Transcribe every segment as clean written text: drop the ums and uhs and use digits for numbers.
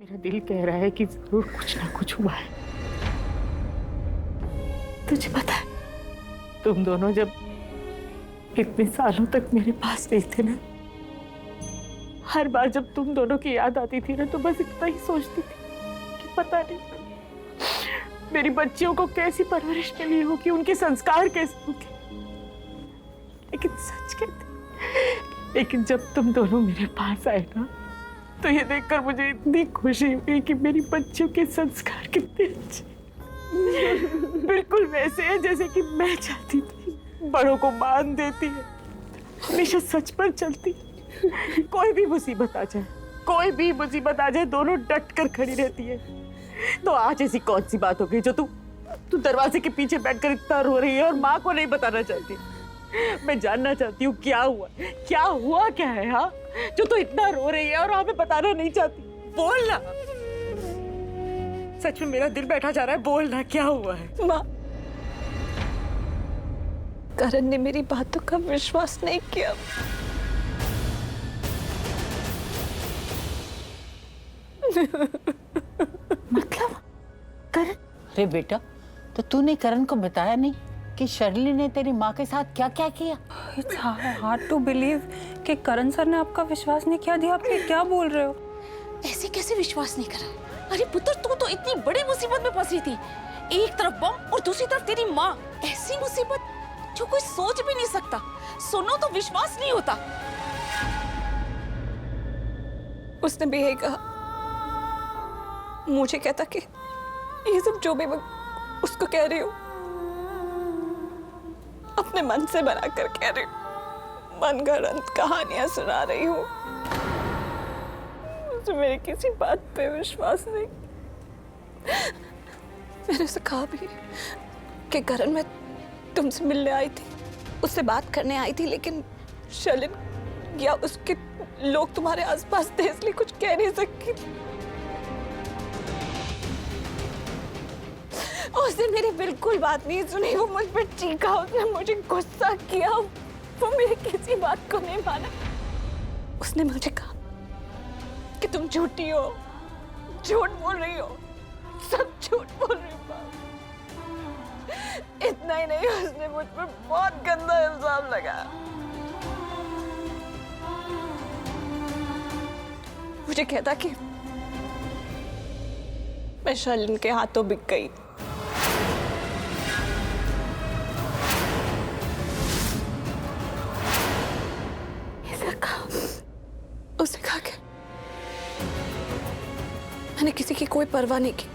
मेरा दिल कह रहा है कि जरूर कुछ ना कुछ हुआ है। तुझे पता है, तुम दोनों जब इतने सालों तक मेरे पास नहीं थे ना, हर बार जब तुम दोनों की याद आती थी ना, तो बस इतना ही सोचती थी कि पता नहीं मेरी बच्चियों को कैसी परवरिश मिली होगी, उनके संस्कार कैसे होंगे। लेकिन सच कहते, लेकिन जब तुम दोनों मेरे पास आए ना, तो ये देखकर मुझे इतनी खुशी हुई कि मेरी बच्चियों के संस्कार कितने अच्छे, बिल्कुल वैसे हैं जैसे कि मैं चाहती थी। बड़ों को मान देती है, हमेशा सच पर चलती है। कोई भी मुसीबत आ जाए, कोई भी मुसीबत आ जाए, दोनों डट कर खड़ी रहती है। तो आज ऐसी कौन सी बात हो गई जो तू दरवाजे के पीछे बैठकर इतना रो रही है और माँ को नहीं बताना चाहती? मैं जानना चाहती हूँ क्या हुआ, क्या है हाँ, जो तू इतना रो रही है और हमें बताना नहीं चाहती? बोल ना, सच में मेरा दिल बैठा जा रहा है, बोल ना क्या हुआ है? माँ, करण ने मेरी बातों का विश्वास नहीं किया। मतलब करण? अरे बेटा, तो तूने करण को बताया नहीं कि शर्ली ने तेरी माँ के साथ क्या क्या किया? It's hard to believe कि करण सर ने आपका विश्वास नहीं किया। दी, आप ये क्या बोल रहे हो? ऐसे कैसे विश्वास नहीं करा? अरे पुत्र, तू तो इतनी बड़ी मुसीबत में फंसी थी, एक तरफ बम और दूसरी तरफ तेरी माँ। ऐसी मुसीबत जो कोई सोच भी नहीं सकता। सुनो तो विश्वास नहीं होता। उसने भी यही कहा, मुझे कहता कि ये सब जो भी मैं उसको कह रही हूँ अपने मन से बना कर कह रही हूँ, मनगढ़ंत कहानियां सुना रही हूँ। मुझे मेरी किसी बात पे विश्वास नहीं। मैंने उसे कहा भी कि करण, मैं तुमसे मिलने आई थी, उससे बात करने आई थी, लेकिन शर्लिन या उसके लोग तुम्हारे आसपास थे, इसलिए कुछ कह नहीं सकती। उसने मेरी बिल्कुल बात नहीं सुनी, वो मुझ पर चीखा, उसने मुझे गुस्सा किया, वो मेरी किसी बात को नहीं माना। उसने मुझे कहा कि तुम झूठी हो, झूठ बोल रही हो, सब झूठ बोल रही हो। इतना ही नहीं, उसने मुझ पर बहुत गंदा इल्जाम लगाया। मुझे कहता कि मैं शर्लिन के हाथों बिक गई। उसने कहा कि मैंने किसी की कोई परवाह नहीं की,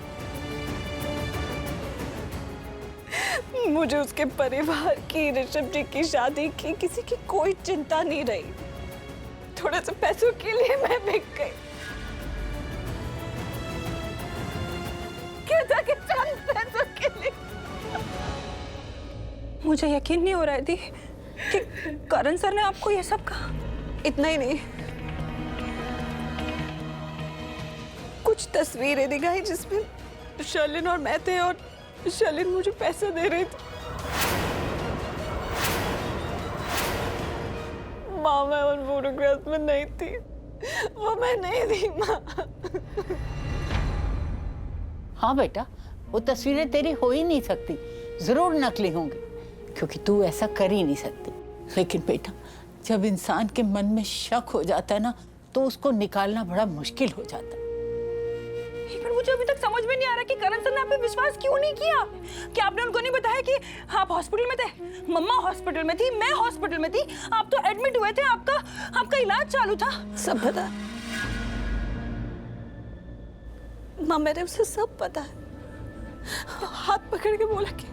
मुझे उसके परिवार की, ऋषभ जी की शादी की किसी की कोई चिंता नहीं रही। थोड़े से पैसों के लिए मैं बिक गई। कहता कि चंद पैसों के लिए। मुझे यकीन नहीं हो रहा है दी कि करण सर ने आपको ये सब कहा। इतना ही नहीं, कुछ तस्वीरें दिखाई जिसमें शर्लिन और मैं थे और शर्लिन मुझे पैसे दे रही थी। माँ, मैं उन फोटोग्राफ्स में नहीं थी, वो मैं नहीं थी माँ। हाँ बेटा, वो तस्वीरें तेरी हो ही नहीं सकती, जरूर नकली होंगी, क्योंकि तू ऐसा कर ही नहीं सकती। लेकिन बेटा, जब इंसान के मन में शक हो जाता है ना, तो उसको निकालना बड़ा मुश्किल हो जाता है। पर मुझे अभी तक समझ में नहीं आ रहा कि करण सर ने आप पे विश्वास क्यों नहीं किया। क्या आपने उनको नहीं बताया कि आप हॉस्पिटल में थे, मम्मा हॉस्पिटल में थी, मैं हॉस्पिटल में थी, आप तो एडमिट हुए थे, आपका इलाज चालू था? सब पता है माँ, मैंने उसे सब पता है। हाथ पकड़ के बोला कि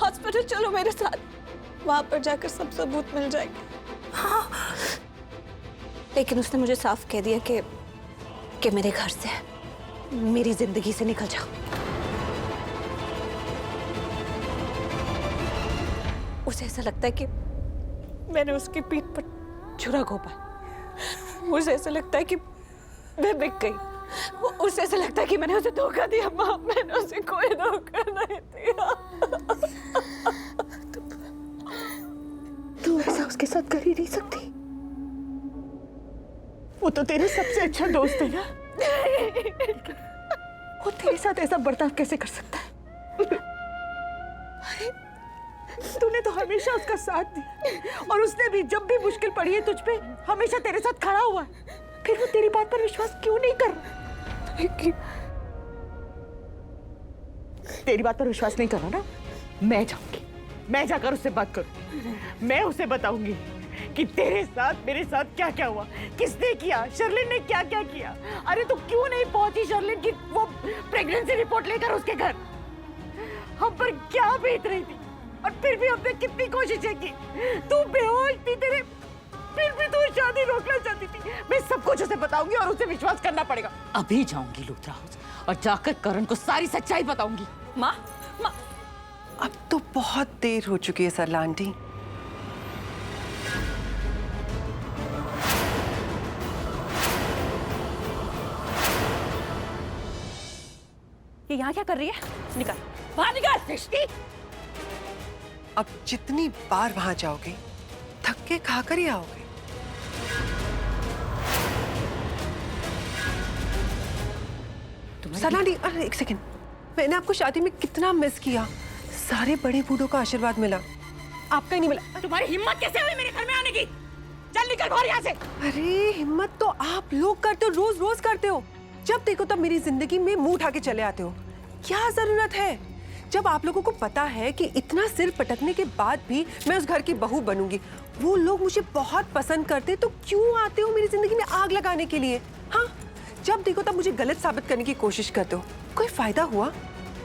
हॉस्पिटल चलो मेरे साथ, वहां पर जाकर सब सबूत मिल जाएंगे। हाँ। लेकिन उसने मुझे साफ कह दिया कि मेरे घर से, मेरी जिंदगी से निकल जाओ। उसे ऐसा लगता है कि मैंने उसकी पीठ पर छुरा घोंपा। उसे ऐसा लगता है कि मैं बिक गई। उसे ऐसा लगता है कि मैंने उसे धोखा दिया। माँ, मैंने उसे कोई धोखा नहीं दिया। तू ऐसा उसके साथ कर ही नहीं सकती। वो तो तेरा सबसे अच्छा दोस्त है ना। वो तेरे साथ ऐसा बर्ताव कैसे कर सकता है? तूने तो हमेशा उसका साथ दिया और उसने भी जब भी मुश्किल पड़ी है तुझ पे हमेशा तेरे साथ खड़ा हुआ है। फिर वो तेरी बात पर विश्वास क्यों नहीं कर रहा? तेरी बात पर विश्वास नहीं कर रहा ना? मैं जाऊंगी, मैं जाकर उससे बात करूंगी। मैं उसे बताऊंगी कि तेरे साथ मेरे साथ क्या क्या हुआ, किसने किया, शर्लिन ने क्या क्या किया। अरे तू क्यों नहीं पहुंची शर्लिन की वो प्रेगनेंसी रिपोर्ट लेकर उसके घर? हम पर क्या बीत रही थी और फिर भी हमने कितनी कोशिशें की। तू बेहोश थी, तेरे फिर भी तू शादी रोकना चाहती थी। मैं सब कुछ उसे बताऊंगी और उसे विश्वास करना पड़ेगा। अभी जाऊंगी लुथरा हाउस और जाकर करण को सारी सच्चाई बताऊंगी। माँ, माँ, अब तो बहुत देर हो चुकी है सरला आंटी। ये यहाँ क्या कर रही है? निकाल, बाहर निकाल। सृष्टि, अब जितनी बार वहां जाओगे थक के खाकर ही आओगे। सरला आंटी, अरे एक सेकंड, मैंने आपको शादी में कितना मिस किया। सारे बड़े बूढ़ों का आशीर्वाद मिला, आपका ही नहीं मिला। तुम्हारी हिम्मत कैसे हुई मेरे घर में आने की? चल निकल बाहर यहाँ से। अरे हिम्मत तो आप लोग करते हो, रोज रोज करते हो। जब देखो तब मेरी जिंदगी में मुंह उठा के चले आते हो। क्या जरूरत है? जब आप लोगों को पता है कि इतना सिर पटकने के बाद भी मैं उस घर की बहू बनूंगी, वो लोग मुझे बहुत पसंद करते, तो क्यों आते हो मेरी जिंदगी में आग लगाने के लिए? हाँ, जब देखो तब मुझे गलत साबित करने की कोशिश करते हो। कोई फायदा हुआ?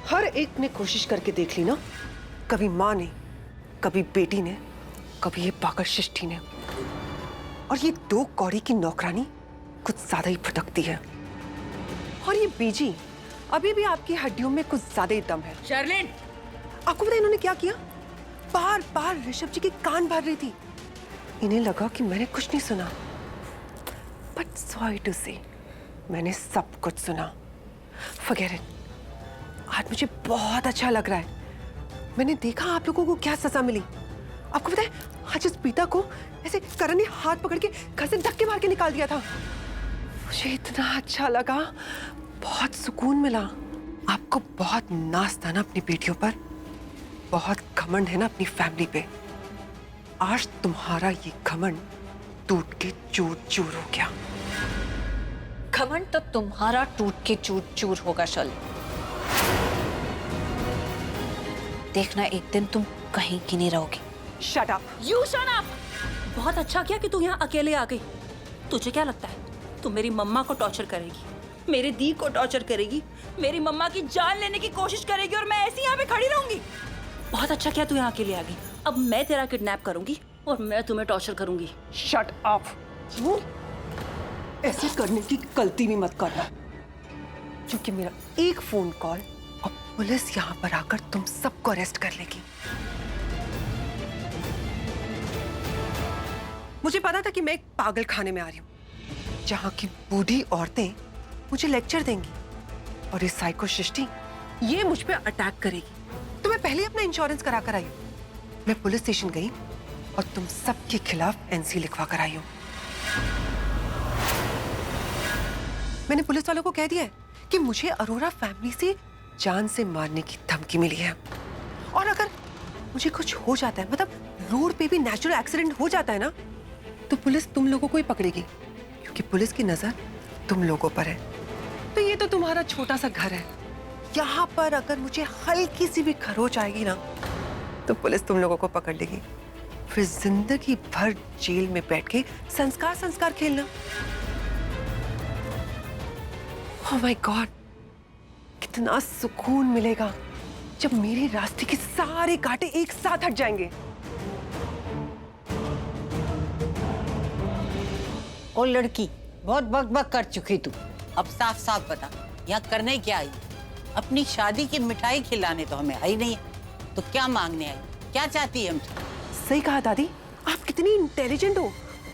हर एक ने कोशिश करके देख ली ना। कभी माँ ने, कभी बेटी ने, कभी ये पागल सृष्टि ने। और ये दो कौड़ी की नौकरानी कुछ ज्यादा ही भटकती है। और ये बीजी अभी भी आपकी हड्डियों में कुछ ज्यादा ही दम है। शर्लिन, आपको पता है इन्होंने क्या किया? बार बार ऋषभ जी के कान भर रही थी। इन्हें लगा कि मैंने कुछ नहीं सुना, बट सॉरी टू से मैंने सब कुछ सुना। Forget it. आज मुझे बहुत अच्छा लग रहा है। मैंने देखा आप लोगों को क्या सजा मिली। आपको पता है आज इस पीता को ऐसे करण ने हाथ पकड़ के घर से धक्के मार के निकाल दिया था। मुझे इतना अच्छा लगा, बहुत सुकून मिला। आपको बहुत नाज था ना अपनी बेटियों पर, बहुत घमंड है ना अपनी फैमिली पे। आज तुम्हारा ये घमंड टूट के चूर चूर हो गया। घमंड तो तुम्हारा टूट के चूर चूर होगा शर्लिन। देखना एक दिन तुम कहीं की नहीं रहोगी। Shut up. You shut up. बहुत अच्छा किया कि तू यहाँ अकेले आ गई। तुझे क्या लगता है तू मेरी मम्मा को टॉर्चर करेगी, मेरे दी को टॉर्चर करेगी, मेरी मम्मा की जान लेने की कोशिश करेगी और मैं ऐसी यहाँ पे खड़ी रहूंगी? बहुत अच्छा किया तू यहाँ अकेले आ गई। अब मैं तेरा किडनैप करूंगी और मैं तुम्हें टॉर्चर करूंगी। Shut up. ऐसे करने की गलती भी मत करना, क्योंकि मेरा एक फोन कॉल और पुलिस यहाँ पर आकर तुम सबको अरेस्ट कर लेगी। मुझे पता था कि मैं एक पागल खाने में आ रही हूँ, जहाँ की बूढ़ी औरतें मुझे लेक्चर देंगी और ये साइको सृष्टि ये मुझ पे अटैक करेगी। तो मैं पहले ही अपना इंश्योरेंस करा कर आई हूँ। मैं पुलिस स्टेशन गई और तुम सबके खिलाफ एनसी लिखवा कर आई हूँ। मैंने पुलिस वालों को कह दिया है कि मुझे अरोरा फैमिली से जान से मारने की धमकी मिली है, और अगर मुझे कुछ हो जाता है, मतलब रोड पे भी नेचुरल एक्सीडेंट हो जाता है ना, तो पुलिस तुम लोगों को ही पकड़ेगी, क्योंकि पुलिस की नजर तुम लोगों पर है। तो ये तो तुम्हारा छोटा सा घर है, यहाँ पर अगर मुझे हल्की सी भी खरोच आएगी ना, तो पुलिस तुम लोगों को पकड़ लेगी। फिर जिंदगी भर जेल में बैठ के संस्कार खेलना। ओह माय गॉड, कितना सुकून मिलेगा जब मेरे रास्ते के सारे कांटे एक साथ हट जाएंगे। ओ लड़की, बहुत बकबक कर चुकी तू। अब साफ साफ बता, यहाँ करने क्या आई? अपनी शादी की मिठाई खिलाने तो हमें आई नहीं है, तो क्या मांगने आई? क्या चाहती है हमसे? सही कहा दादी, आप कितनी इंटेलिजेंट हो।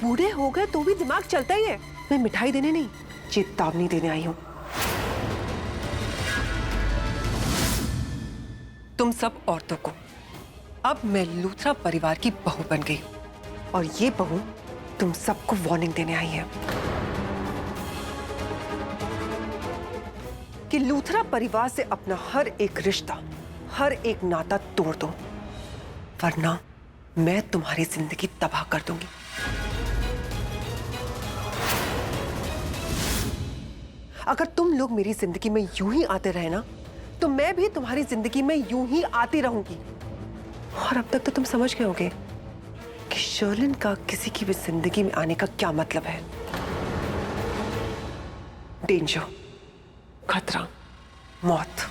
बूढ़े हो गए तो भी दिमाग चलता ही है। मैं मिठाई देने नहीं, चेतावनी देने आई हूँ। तुम सब औरतों को, अब मैं लूथरा परिवार की बहू बन गई, और ये बहू तुम सबको वार्निंग देने आई है। कि लूथरा परिवार से अपना हर एक रिश्ता, हर एक नाता तोड़ दो, वरना मैं तुम्हारी जिंदगी तबाह कर दूंगी। अगर तुम लोग मेरी जिंदगी में यूं ही आते रहे ना, तो मैं भी तुम्हारी जिंदगी में यूं ही आती रहूंगी। और अब तक तो तुम समझ गए होगे कि शर्लिन का किसी की भी जिंदगी में आने का क्या मतलब है। डेंजर, खतरा, मौत।